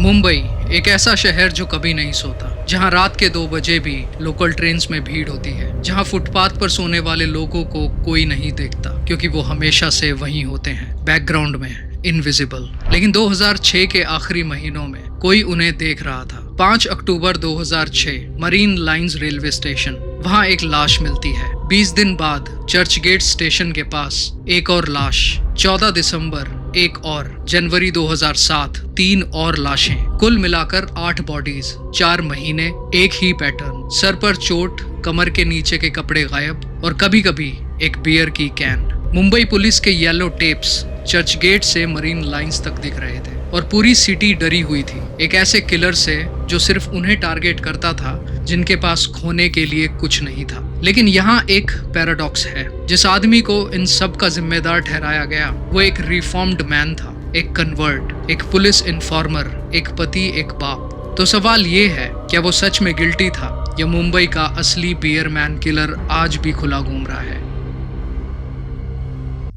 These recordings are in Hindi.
मुंबई एक ऐसा शहर जो कभी नहीं सोता, जहां रात के 2 बजे भी लोकल ट्रेन्स में भीड़ होती है, जहां फुटपाथ पर सोने वाले लोगों को कोई नहीं देखता क्योंकि वो हमेशा से वहीं होते हैं, बैकग्राउंड में, इनविजिबल। लेकिन 2006 के आखिरी महीनों में कोई उन्हें देख रहा था। 5 अक्टूबर 2006 मरीन लाइंस रेलवे स्टेशन, वहां एक लाश मिलती है। 20 दिन बाद चर्चगेट स्टेशन के पास एक और लाश। 14 दिसंबर एक और, जनवरी 2007 3 और लाशें। कुल मिलाकर 8 बॉडीज, 4 महीने, एक ही पैटर्न, सर पर चोट, कमर के नीचे के कपड़े गायब और कभी कभी एक बियर की कैन। मुंबई पुलिस के येलो टेप्स चर्चगेट से मरीन लाइंस तक दिख रहे थे और पूरी सिटी डरी हुई थी, एक ऐसे किलर से जो सिर्फ उन्हें टारगेट करता था जिनके पास खोने के लिए कुछ नहीं था। लेकिन यहाँ एक पैराडॉक्स है। जिस आदमी को इन सब का जिम्मेदार ठहराया गया वो एक रिफॉर्म्ड मैन था, एक कन्वर्ट, एक पुलिस इन्फॉर्मर, एक पति, एक बाप। तो सवाल ये है, क्या वो सच में गिल्टी था या मुंबई का असली बियर मैन किलर आज भी खुला घूम रहा है?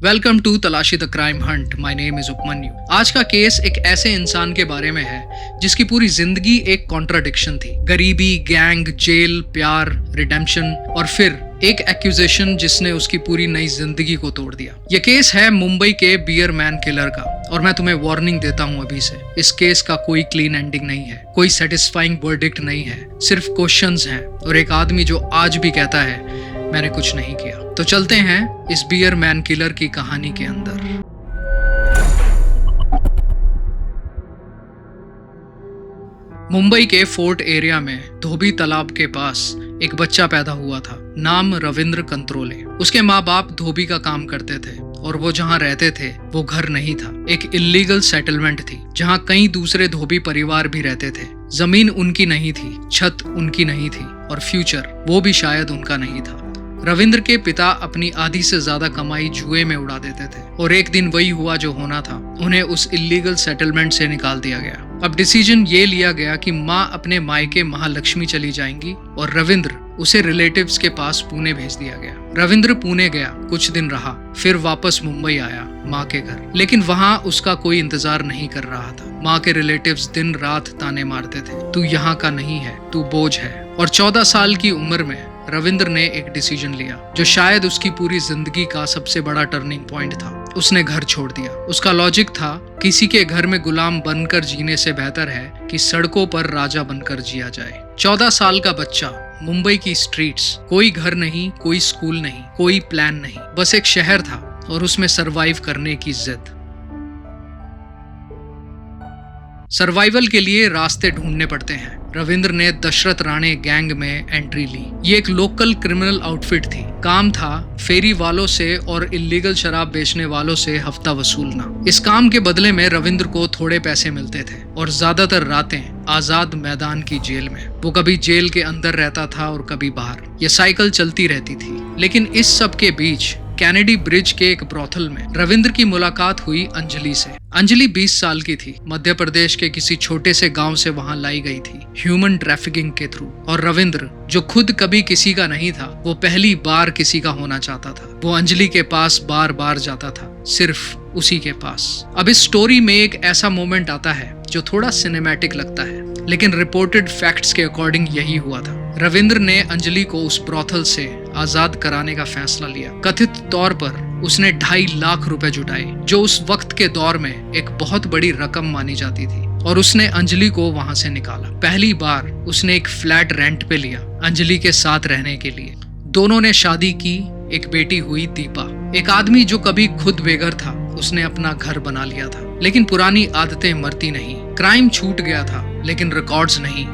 Welcome to Talaashi the crime hunt. My name is Upamanyu. आज का केस एक ऐसे इंसान के बारे में है जिसकी पूरी जिंदगी एक कॉन्ट्राडिक्शन थी। गरीबी, गैंग, जेल, प्यार, रिडेम्पशन और फिर एक एक्यूजेशन जिसने उसकी पूरी नई जिंदगी को तोड़ दिया। यह केस है मुंबई के बियर मैन किलर का और मैं तुम्हें वार्निंग देता हूं अभी से, इस केस का कोई क्लीन एंडिंग नहीं है, कोई सेटिस्फाइंग वर्डिक्ट नहीं है, सिर्फ क्वेश्चंस हैं और एक आदमी जो आज भी कहता है मैंने कुछ नहीं किया। तो चलते हैं इस बियर मैन किलर की कहानी के अंदर। मुंबई के फोर्ट एरिया में धोबी तालाब के पास एक बच्चा पैदा हुआ था, नाम रविंद्र कंत्रोले। उसके माँ बाप धोबी का काम करते थे और वो जहाँ रहते थे वो घर नहीं था, एक इल्लीगल सेटलमेंट थी जहाँ कई दूसरे धोबी परिवार भी रहते थे। जमीन उनकी नहीं थी, छत उनकी नहीं थी और फ्यूचर वो भी शायद उनका नहीं था। रविंद्र के पिता अपनी आधी से ज्यादा कमाई जुए में उड़ा देते थे और एक दिन वही हुआ जो होना था, उन्हें उस इल्लीगल सेटलमेंट से निकाल दिया गया। अब डिसीजन ये लिया गया कि माँ अपने मायके महालक्ष्मी चली जाएंगी और रविंद्र उसे रिलेटिव्स के पास पुणे भेज दिया गया। रविंद्र पुणे गया, कुछ दिन रहा, फिर वापस मुंबई आया माँ के घर। लेकिन वहाँ उसका कोई इंतजार नहीं कर रहा था। माँ के रिलेटिव्स दिन रात ताने मारते थे, तू यहाँ का नहीं है, तू बोझ है। और 14 साल की उम्र में रविंद्र ने एक डिसीजन लिया जो शायद उसकी पूरी जिंदगी का सबसे बड़ा टर्निंग पॉइंट था। उसने घर छोड़ दिया। उसका लॉजिक था, किसी के घर में गुलाम बनकर जीने से बेहतर है कि सड़कों पर राजा बनकर जिया जाए। 14 साल का बच्चा, मुंबई की स्ट्रीट्स, कोई घर नहीं, कोई स्कूल नहीं, कोई प्लान नहीं, बस एक शहर था और उसमें सरवाइव करने की जिद। सर्वाइवल के लिए रास्ते ढूंढने पड़ते हैं। रविंद्र ने दशरथ राणे गैंग में एंट्री ली। ये एक लोकल क्रिमिनल आउटफिट थी। काम था फेरी वालों से और इल्लीगल शराब बेचने वालों से हफ्ता वसूलना। इस काम के बदले में रविंद्र को थोड़े पैसे मिलते थे और ज्यादातर रातें आजाद मैदान की जेल में। वो कभी जेल के अंदर रहता था और कभी बाहर। ये साइकिल चलती रहती थी। लेकिन इस सब के बीच कैनेडी ब्रिज के एक ब्रोथल में रविंद्र की मुलाकात हुई अंजलि से। अंजलि 20 साल की थी, मध्य प्रदेश के किसी छोटे से गांव से वहां लाई गई थी ह्यूमन ट्रैफिकिंग के थ्रू। और रविंद्र, जो खुद कभी किसी का नहीं था, वो पहली बार किसी का होना चाहता था। वो अंजलि के पास बार बार जाता था, सिर्फ उसी के पास। अब इस स्टोरी में एक ऐसा मोमेंट आता है जो थोड़ा सिनेमैटिक लगता है, लेकिन रिपोर्टेड फैक्ट्स के अकॉर्डिंग यही हुआ था। रविंद्र ने अंजलि को उस ब्रोथल से आजाद कराने का फैसला लिया। कथित तौर पर उसने 2.5 लाख रुपए जुटाए, जो उस वक्त के दौर में एक बहुत बड़ी रकम मानी जाती थी, और उसने अंजलि को वहां से निकाला। पहली बार उसने एक फ्लैट रेंट पे लिया अंजलि के साथ रहने के लिए। दोनों ने शादी की, एक बेटी हुई दीपा। एक आदमी जो कभी खुद बेघर था, उसने अपना घर बना लिया था। लेकिन पुरानी आदतें मरती नहीं। क्राइम छूट गया था लेकिन रिकॉर्ड्स नहीं।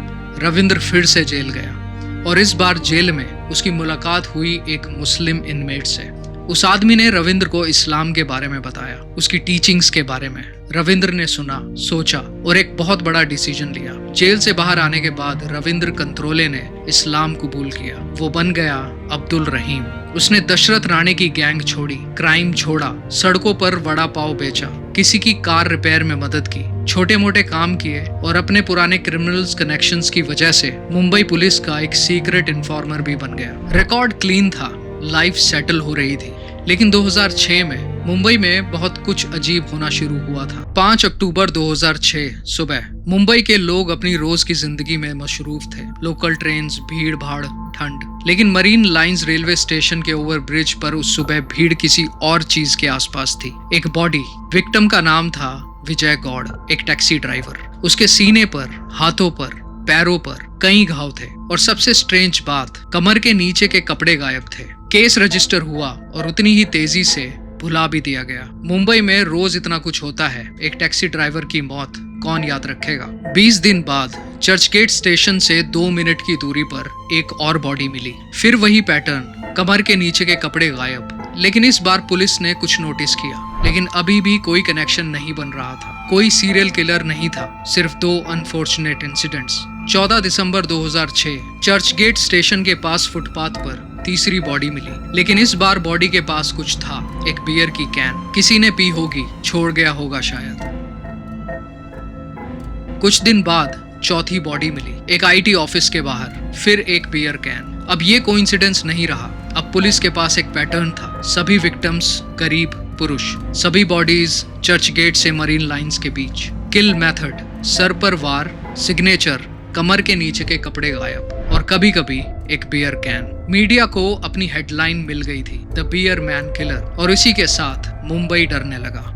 रविंद्र फिर से जेल गया और इस बार जेल में उसकी मुलाकात हुई एक मुस्लिम इनमेट से। उस आदमी ने रविंद्र को इस्लाम के बारे में बताया, उसकी टीचिंग्स के बारे में। रविंद्र ने सुना, सोचा और एक बहुत बड़ा डिसीजन लिया। जेल से बाहर आने के बाद रविंद्र कंत्रोले ने इस्लाम कबूल किया। वो बन गया अब्दुल रहीम। उसने दशरथ राणे की गैंग छोड़ी, क्राइम छोड़ा, सड़कों पर वड़ा पाव बेचा, किसी की कार रिपेयर में मदद की, छोटे मोटे काम किए और अपने पुराने क्रिमिनल्स कनेक्शंस की वजह से मुंबई पुलिस का एक सीक्रेट इन्फॉर्मर भी बन गया। रिकॉर्ड क्लीन था, लाइफ सेटल हो रही थी। लेकिन 2006 में मुंबई में बहुत कुछ अजीब होना शुरू हुआ था। 5 अक्टूबर 2006 सुबह मुंबई के लोग अपनी रोज की जिंदगी में मशरूफ थे। लोकल ट्रेन्स, भीड़ भाड़, ठंड। लेकिन मरीन लाइंस रेलवे स्टेशन के ओवरब्रिज पर उस सुबह भीड़ किसी और चीज के आसपास थी। एक बॉडी। विक्टिम का नाम था विजय गौड़, एक टैक्सी ड्राइवर। उसके सीने पर, हाथों पर, पैरों पर कई घाव थे और सबसे स्ट्रेंज बात, कमर के नीचे के कपड़े गायब थे। केस रजिस्टर हुआ और उतनी ही तेजी से भुला भी दिया गया। मुंबई में रोज इतना कुछ होता है, एक टैक्सी ड्राइवर की मौत कौन याद रखेगा। 20 दिन बाद चर्चगेट स्टेशन से 2 मिनट की दूरी पर एक और बॉडी मिली। फिर वही पैटर्न, कमर के नीचे के कपड़े गायब। लेकिन इस बार पुलिस ने कुछ नोटिस किया, लेकिन अभी भी कोई कनेक्शन नहीं बन रहा था। कोई सीरियल किलर नहीं था, सिर्फ 2 अनफॉर्चुनेट इंसिडेंट्स। 14 दिसंबर 2006 चर्चगेट स्टेशन के पास फुटपाथ पर तीसरी बॉडी मिली। लेकिन इस बार बॉडी के पास कुछ था, एक बियर की कैन। किसी ने पी होगी, छोड़ गया होगा शायद। कुछ दिन बाद चौथी बॉडी मिली, एक आईटी ऑफिस के बाहर। फिर एक बियर कैन। अब ये कोइंसिडेंस नहीं रहा, अब पुलिस के पास एक पैटर्न था। सभी विक्टिम्स गरीब पुरुष, सभी बॉडीज चर्चगेट से मरीन लाइंस के बीच। किल मेथड, सर पर वार, सिग्नेचर, कमर के नीचे के कपड़े गायब और कभी कभी एक बियर कैन। मीडिया को अपनी हेडलाइन मिल गई थी, द बियर मैन किलर, और इसी के साथ मुंबई डरने लगा।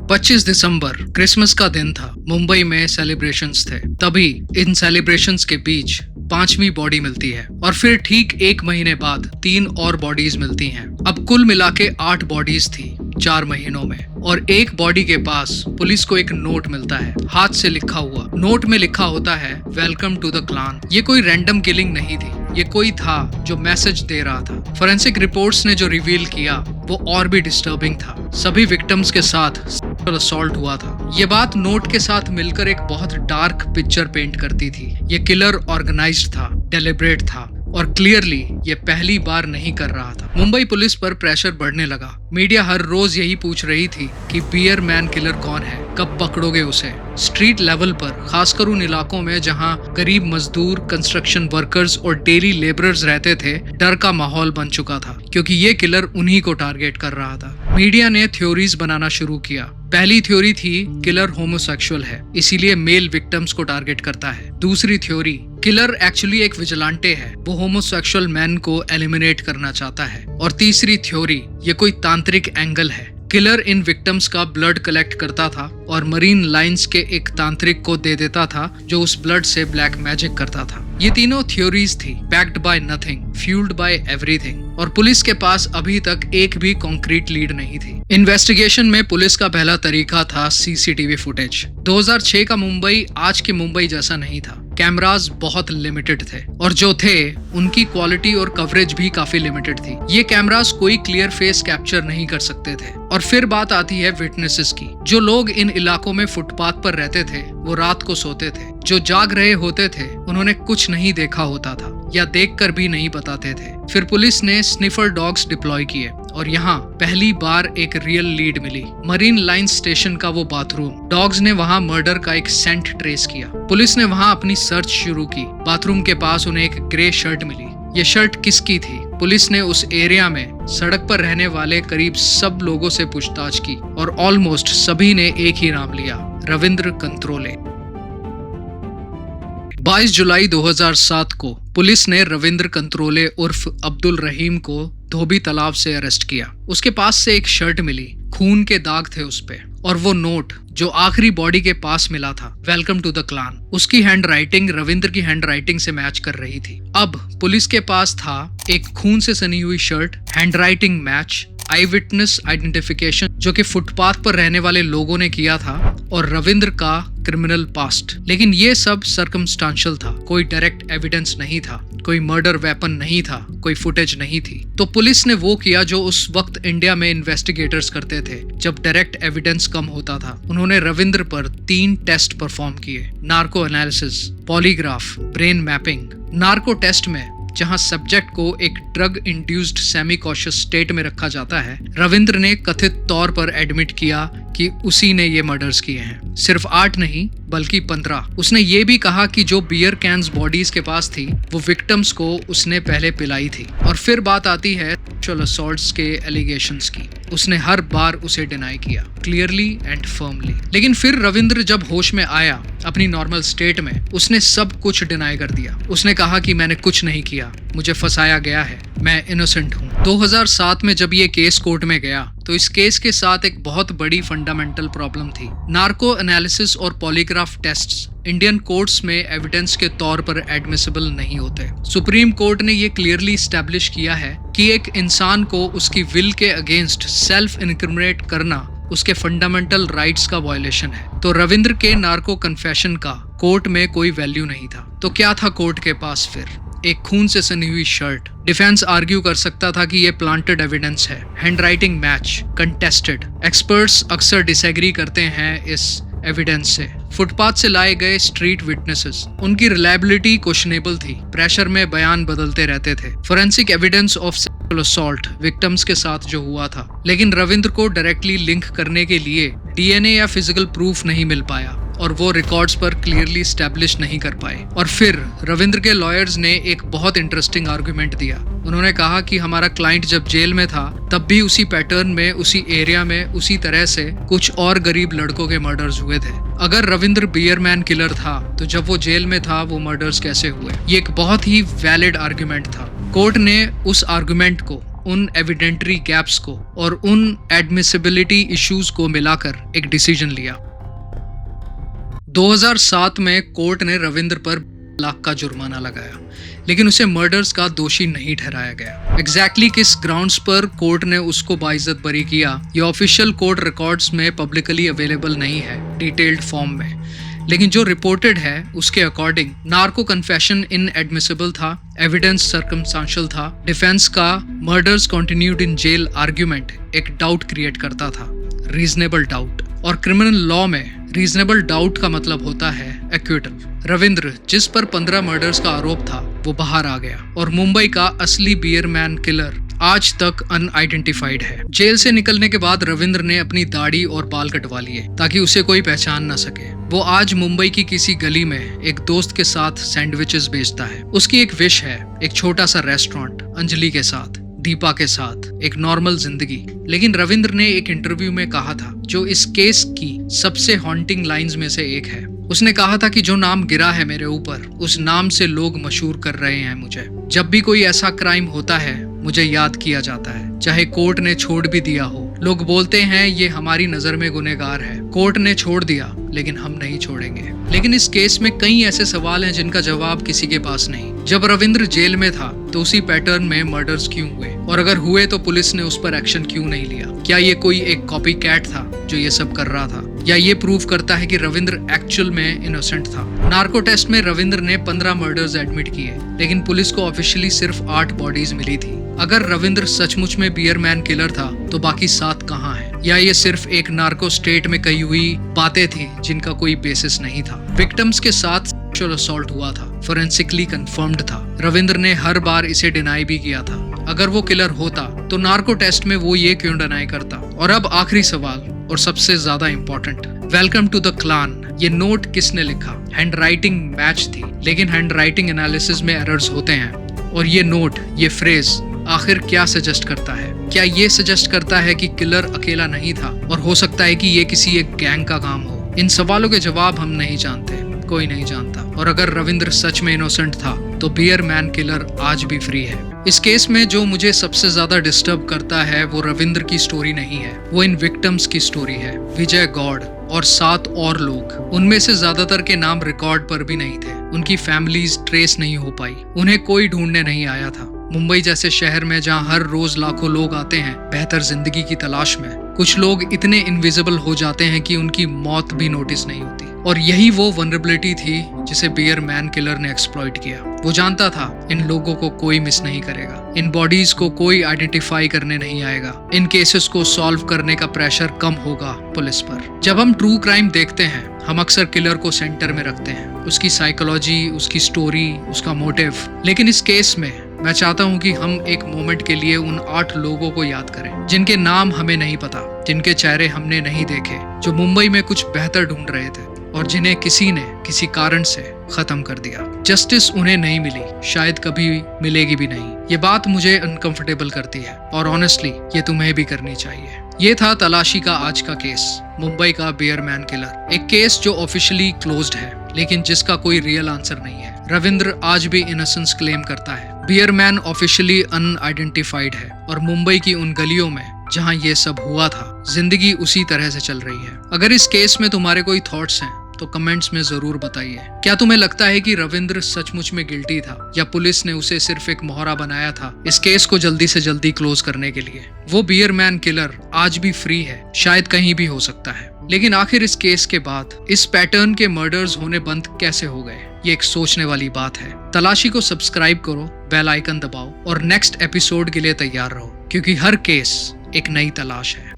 25 दिसंबर क्रिसमस का दिन था। मुंबई में सेलिब्रेशंस थे। तभी इन सेलिब्रेशंस के बीच 5वीं बॉडी मिलती है और फिर ठीक 1 महीने बाद 3 और बॉडीज मिलती हैं। अब कुल मिला के 8 बॉडीज थी 4 महीनों में। और एक बॉडी के पास पुलिस को एक नोट मिलता है, हाथ से लिखा हुआ। नोट में लिखा होता है, वेलकम टू द क्लान। ये कोई रैंडम किलिंग नहीं थी, ये कोई था जो मैसेज दे रहा था। फोरेंसिक रिपोर्ट्स ने जो रिवील किया वो और भी डिस्टर्बिंग था। सभी विक्टिम्स के साथ असॉल्ट हुआ था। ये बात नोट के साथ मिलकर एक बहुत डार्क पिक्चर पेंट करती थी। ये किलर ऑर्गेनाइज्ड था, डेलिब्रेट था और क्लियरली ये पहली बार नहीं कर रहा था। मुंबई पुलिस पर प्रेशर बढ़ने लगा। मीडिया हर रोज यही पूछ रही थी कि बियर मैन किलर कौन है, कब पकड़ोगे उसे। स्ट्रीट लेवल पर, खासकर उन इलाकों में जहां गरीब मजदूर, कंस्ट्रक्शन वर्कर्स और डेली लेबरर्स रहते थे, डर का माहौल बन चुका था क्योंकि ये किलर उन्हीं को टारगेट कर रहा था। मीडिया ने थ्योरीज बनाना शुरू किया। पहली थ्योरी थी किलर होमोसेक्सुअल है, इसीलिए मेल विक्टिम्स को टारगेट करता है। दूसरी थ्योरी, किलर एक्चुअली एक विजिलेंटे है, वो होमोसेक्सुअल मैन को एलिमिनेट करना चाहता है। और तीसरी थ्योरी, ये कोई तांत्रिक एंगल है। किलर इन विक्टिम्स का ब्लड कलेक्ट करता था और मरीन लाइंस के एक तांत्रिक को दे देता था जो उस ब्लड से ब्लैक मैजिक करता था। ये तीनों थ्योरीज थी, backed by nothing, fuelled by everything. और पुलिस के पास अभी तक एक भी कॉन्क्रीट लीड नहीं थी। इन्वेस्टिगेशन में पुलिस का पहला तरीका था सीसीटीवी फुटेज। 2006 का मुंबई आज के मुंबई जैसा नहीं था। कैमरास बहुत लिमिटेड थे और जो थे उनकी क्वालिटी और कवरेज भी काफी लिमिटेड थी। ये कैमरास कोई क्लियर फेस कैप्चर नहीं कर सकते थे। और फिर बात आती है विटनेसेस की। जो लोग इन इलाकों में फुटपाथ पर रहते थे वो रात को सोते थे। जो जाग रहे होते थे उन्होंने कुछ नहीं देखा होता था या देखकर भी नहीं बताते थे। फिर पुलिस ने स्निफर डॉग्स डिप्लॉय किए और यहाँ पहली बार एक रियल लीड मिली, मरीन लाइन स्टेशन का वो बाथरूम। डॉग्स ने वहाँ मर्डर का एक सेंट ट्रेस किया। पुलिस ने वहाँ अपनी सर्च शुरू की। बाथरूम के पास उन्हें एक ग्रे शर्ट मिली। ये शर्ट किसकी थी? पुलिस ने उस एरिया में सड़क पर रहने वाले करीब सब लोगों से पूछताछ की और ऑलमोस्ट सभी ने एक ही नाम लिया, रविंद्र कंत्रोले। 22 जुलाई 2007 को पुलिस ने रविंद्र कंत्रोले उर्फ अब्दुल रहीम को धोबी तालाब से अरेस्ट किया। उसके पास से एक शर्ट मिली, खून के दाग थे उस पे, और वो नोट जो आखिरी बॉडी के पास मिला था, वेलकम टू द क्लान, उसकी हैंडराइटिंग रविंद्र की हैंडराइटिंग से मैच कर रही थी। अब पुलिस के पास था एक खून से सनी हुई शर्ट, हैंडराइटिंग मैच, आई विटनेस आइडेंटिफिकेशन जो कि फुटपाथ पर रहने वाले लोगों ने किया था, और रविंद्र का क्रिमिनल पास्ट। लेकिन ये सब सर्कमस्टांशियल था, कोई डायरेक्ट एविडेंस नहीं था, कोई मर्डर वेपन नहीं था, कोई फुटेज नहीं थी। तो पुलिस ने वो किया जो उस वक्त इंडिया में इन्वेस्टिगेटर्स करते थे जब डायरेक्ट एविडेंस कम होता था। उन्होंने रविंद्र पर 3 टेस्ट परफॉर्म किए, narco analysis, polygraph, brain mapping. Narco test में जहां सब्जेक्ट को एक drug induced semi conscious state में रखा जाता है, रविंद्र ने कथित तौर पर एडमिट किया कि उसी ने ये मर्डर्स किए हैं। सिर्फ 8 नहीं बल्कि 15। उसने ये भी कहा कि जो बियर कैंस बॉडीज के पास थी वो विक्टिम्स को उसने पहले पिलाई थी। और फिर बात आती है सेक्सुअल असॉल्ट्स के एलिगेशंस की। उसने हर बार उसे डिनाई किया, क्लियरली एंड फर्मली। लेकिन फिर रविंद्र जब होश में आया अपनी नॉर्मल स्टेट में, उसने सब कुछ डिनाई कर दिया। उसने कहा कि मैंने कुछ नहीं किया, मुझे फंसाया गया है, मैं इनोसेंट हूँ। 2007 में जब ये केस कोर्ट में गया तो इस केस के साथ एक बहुत बड़ी फंडामेंटल प्रॉब्लम थी। नार्को एनालिसिस और पॉलीग्राफ टेस्ट्स इंडियन कोर्ट्स में एविडेंस के तौर पर एडमिसिबल नहीं होते। सुप्रीम कोर्ट ने ये क्लियरली स्टैब्लिश किया है कि एक इंसान को उसकी विल के अगेंस्ट सेल्फ इनक्रिमिनेट करना उसके फंडामेंटल राइट्स का वायलेशन है। तो रविंद्र के नार्को कन्फेशन का कोर्ट में कोई वैल्यू नहीं था। तो क्या था कोर्ट के पास फिर? एक खून से सनी हुई शर्ट। डिफेंस आर्ग्यू कर सकता था कि ये प्लांटेड एविडेंस है, हैंडराइटिंग मैच, कंटेस्टेड। एक्सपर्ट्स अक्सर डिसएग्री करते हैं इस एविडेंस से। फुटपाथ से लाए गए स्ट्रीट विटनेसेस, उनकी रिलायबिलिटी क्वेश्चनेबल थी। प्रेशर में बयान बदलते रहते थे। Forensic evidence of sexual assault victims के साथ जो हुआ था, लेकिन रविंद्र को डायरेक्टली लिंक करने के लिए डीएनए या फिजिकल प्रूफ नहीं मिल पाया और वो रिकॉर्ड्स पर क्लियरली स्टैब्लिश नहीं कर पाए। और फिर रविंद्र के लॉयर्स ने एक बहुत इंटरेस्टिंग आर्गुमेंट दिया। उन्होंने कहा कि हमारा क्लाइंट जब जेल में था तब भी उसी पैटर्न में, उसी एरिया में, उसी तरह से कुछ और गरीब लड़कों के मर्डर्स हुए थे। अगर रविंद्र बियरमैन किलर था तो जब वो जेल में था वो मर्डर्स कैसे हुए? ये एक बहुत ही वैलिड आर्गुमेंट था। कोर्ट ने उस आर्गुमेंट को, उन एविडेंटरी गैप्स को और उन एडमिसिबिलिटी इश्यूज को मिलाकर एक डिसीजन लिया। 2007 में कोर्ट ने रविंद्र पर लाख का जुर्माना लगाया, लेकिन उसे मर्डर्स का दोषी नहीं ठहराया गया। एग्जैक्टली किस ग्राउंड्स पर कोर्ट ने उसको बाइज्जत बरी किया, ये ऑफिशियल कोर्ट रिकॉर्ड्स में पब्लिकली अवेलेबल नहीं है डिटेल्ड फॉर्म में। लेकिन जो रिपोर्टेड है उसके अकॉर्डिंग नार्को कन्फेशन इनएडमिसिबल था, एविडेंस सर्कमस्टेंशियल था। डिफेंस का murders continued in jail argument एक डाउट क्रिएट करता था, रीजनेबल डाउट। और क्रिमिनल लॉ में रीजनेबल डाउट का मतलब होता है एक्विटल। रविंद्र, जिस पर 15 मर्डर्स का आरोप था, वो बाहर आ गया और मुंबई का असली बियरमैन किलर आज तक अनआइडेंटिफाइड है। जेल से निकलने के बाद रविंद्र ने अपनी दाढ़ी और बाल कटवा लिए ताकि उसे कोई पहचान ना सके। वो आज मुंबई की किसी गली में एक दोस्त के साथ सैंडविचेस बेचता है। उसकी एक विश है, एक छोटा सा रेस्टोरेंट अंजलि के साथ, दीपा के साथ, एक नॉर्मल जिंदगी। लेकिन रविंद्र ने एक इंटरव्यू में कहा था जो इस केस की सबसे हॉन्टिंग लाइंस में से एक है। उसने कहा था कि जो नाम गिरा है मेरे ऊपर, उस नाम से लोग मशहूर कर रहे हैं मुझे। जब भी कोई ऐसा क्राइम होता है मुझे याद किया जाता है, चाहे कोर्ट ने छोड़ भी दिया हो। लोग बोलते हैं ये हमारी नजर में गुनहगार है, कोर्ट ने छोड़ दिया लेकिन हम नहीं छोड़ेंगे। लेकिन इस केस में कई ऐसे सवाल हैं जिनका जवाब किसी के पास नहीं। जब रविंद्र जेल में था तो उसी पैटर्न में मर्डर्स क्यों हुए, और अगर हुए तो पुलिस ने उस पर एक्शन क्यों नहीं लिया? क्या ये कोई एक कॉपी कैट था जो ये सब कर रहा था, या ये प्रूव करता है कि रविंद्र एक्चुअल में इनोसेंट था? नार्को टेस्ट में रविंद्र ने 15 मर्डर्स एडमिट किए, लेकिन पुलिस को ऑफिशियली सिर्फ 8 बॉडीज मिली थी। अगर रविंद्र सचमुच में बियरमैन किलर था तो बाकी 7 कहाँ हैं? या ये सिर्फ एक नार्को स्टेट में कही हुई बातें थी जिनका कोई बेसिस नहीं था? विक्टिम्स के साथ सेक्सुअल असॉल्ट हुआ था, फोरेंसिकली कंफर्म्ड था। रविंद्र ने हर बार इसे डिनाई भी किया था। अगर वो किलर होता तो नार्को टेस्ट में वो ये क्यों डिनाई करता? और अब आखिरी सवाल और सबसे ज्यादा important, welcome to the clan. ये नोट किसने लिखा? हैंडराइटिंग मैच थी, लेकिन हैंडराइटिंग एनालिसिस में एरर्स होते हैं। और ये नोट, ये फ्रेज आखिर क्या सजेस्ट करता है? क्या ये सजेस्ट करता है कि किलर अकेला नहीं था और हो सकता है कि ये किसी एक गैंग का काम हो? इन सवालों के जवाब हम नहीं जानते, कोई नहीं जानता। और अगर रविंद्र सच में इनोसेंट था तो बियरमैन किलर आज भी फ्री है। इस केस में जो मुझे सबसे ज्यादा डिस्टर्ब करता है वो रविंद्र की स्टोरी नहीं है, वो इन विक्टिम्स की स्टोरी है। विजय गौड़ और 7 और लोग, उनमें से ज्यादातर के नाम रिकॉर्ड पर भी नहीं थे। उनकी फैमिलीज ट्रेस नहीं हो पाई, उन्हें कोई ढूंढने नहीं आया था। मुंबई जैसे शहर में जहां हर रोज लाखों लोग आते हैं बेहतर जिंदगी की तलाश में, कुछ लोग इतने इनविजिबल हो जाते हैं कि उनकी मौत भी नोटिस नहीं होती। और यही वो वनरेबिलिटी थी जिसे बियरमैन किलर ने एक्सप्लॉइट किया। वो जानता था इन लोगों को कोई मिस नहीं करेगा, इन बॉडीज को कोई आइडेंटिफाई करने नहीं आएगा, इन केसेस को सॉल्व करने का प्रेशर कम होगा पुलिस पर। जब हम ट्रू क्राइम देखते हैं हम अक्सर किलर को सेंटर में रखते हैं, उसकी साइकोलॉजी, उसकी स्टोरी, उसका मोटिव। लेकिन इस केस में मैं चाहता हूं कि हम एक मोमेंट के लिए उन 8 लोगों को याद करें जिनके नाम हमें नहीं पता, जिनके चेहरे हमने नहीं देखे, जो मुंबई में कुछ बेहतर ढूंढ रहे थे और जिन्हें किसी ने किसी कारण से खत्म कर दिया। जस्टिस उन्हें नहीं मिली, शायद कभी मिलेगी भी नहीं। ये बात मुझे अनकंफर्टेबल करती है और ऑनेस्टली ये तुम्हें भी करनी चाहिए। ये था तलाशी का आज का केस, मुंबई का बियर मैन किलर। एक केस जो ऑफिशियली क्लोज्ड है, लेकिन जिसका कोई रियल आंसर नहीं है। रविंद्र आज भी इनोसेंस क्लेम करता है। बियर मैन ऑफिशियली अनआइडेंटिफाइड है और मुंबई की उन गलियों में जहां ये सब हुआ था, जिंदगी उसी तरह से चल रही है। अगर इस केस में तुम्हारे कोई थॉट्स हैं तो कमेंट्स में जरूर बताइए। क्या तुम्हें लगता है कि रविंद्र सचमुच में गिल्टी था या पुलिस ने उसे सिर्फ एक मोहरा बनाया था इस केस को जल्दी से जल्दी क्लोज करने के लिए? वो बियर मैन किलर आज भी फ्री है, शायद कहीं भी हो सकता है। लेकिन आखिर इस केस के बाद इस पैटर्न के मर्डर्स होने बंद कैसे हो गए, ये एक सोचने वाली बात है। तलाशी को सब्सक्राइब करो, बेल आइकन दबाओ और नेक्स्ट एपिसोड के लिए तैयार रहो, क्योंकि हर केस एक नई तलाश है।